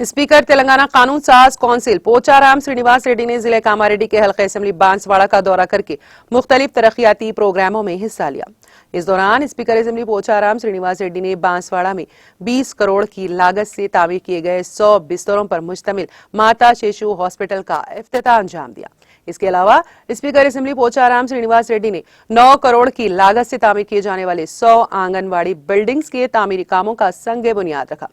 Speaker Telangana कानून साज council Pocharam Srinivas Reddy ने जिले कामारेड्डी के हल्का असेंबली बांसवाड़ा का दौरा करके मुख्तलिफ तरक्याती प्रोग्रामों में हिस्सा लिया। इस दौरान स्पीकर असेंबली पोचाराम श्रीनिवास रेड्डी ने बांसवाड़ा में 20 करोड़ की लागत से तामीर किए गए 100 बिस्तरों पर मुश्तमिल माता शिशु हॉस्पिटल का इफ्तिताह अंजाम दिया। इसके अलावा स्पीकर असेंबली पोचाराम श्रीनिवास रेड्डी ने 9 करोड़ की लागत से तामीर किए जाने वाले 100 आंगनवाड़ी बिल्डिंग्स के तामीरी कामों का संग बुनियाद रखा।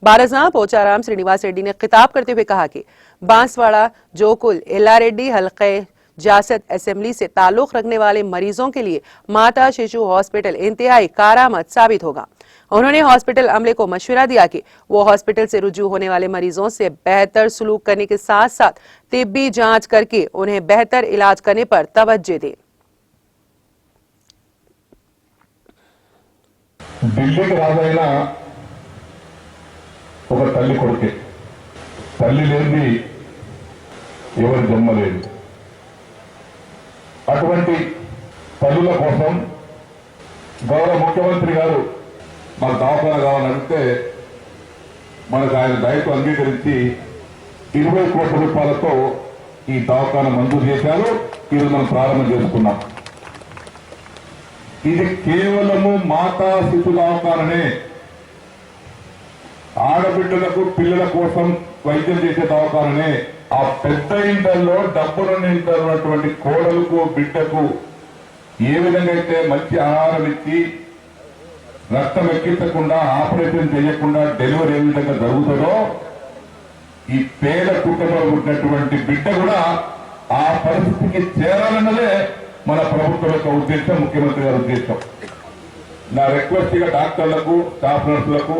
बारजा पोचाराम श्रीनिवास रेड्डी ने खिताब करते हुए कहा कि बांसवाड़ा जोकुल एल्लारेड्डी हल्के जासद असेंबली से ताल्लुक रखने वाले मरीजों के लिए माता शिशु हॉस्पिटल इंतहाई कारआमद साबित होगा। उन्होंने हॉस्पिटल अमले को मशवरा दिया कि वो हॉस्पिटल से रुजू होने वाले मरीजों से बेहतर सलूक करने के साथ साथ तिब्बी जांच करके उन्हें बेहतर इलाज करने पर तवज्जो दें। ఒక తల్లి కొడుకే తల్లి లేనిది ఎవరి జన్మ లేదు। అటువంటి తల్లుల కోసం గౌరవ ముఖ్యమంత్రి గారు మన దవాఖాన కావాలంటే మనకు ఆయన దయతో అంగీకరించి 20 కోట్ల రూపాయలతో ఈ దవాఖాన మంజూరు చేశారు। ఇది మనం ప్రారంభం చేసుకున్నాం। ఇది కేవలము మాతా శిశు దవాఖాననే, ఆడబిడ్డలకు పిల్లల కోసం వైద్యం చేసే దవాఖాననే। ఆ పెద్ద ఇంటర్లో డబ్బులు నింటున్నటువంటి కోడలకు బిడ్డకు ఏ విధంగా అయితే మంచి ఆహారం ఇచ్చి రక్తం ఎక్కించకుండా ఆపరేషన్ చేయకుండా డెలివరీ ఏ విధంగా జరుగుతుందో ఈ పేద కుటుంబంలో ఉన్నటువంటి బిడ్డ కూడా ఆ పరిస్థితికి చేరాలన్నదే మన ప్రభుత్వం యొక్క ఉద్దేశం, ముఖ్యమంత్రి గారి ఉద్దేశం। నా రిక్వెస్ట్ గా డాక్టర్లకు, స్టాఫ్ నర్సులకు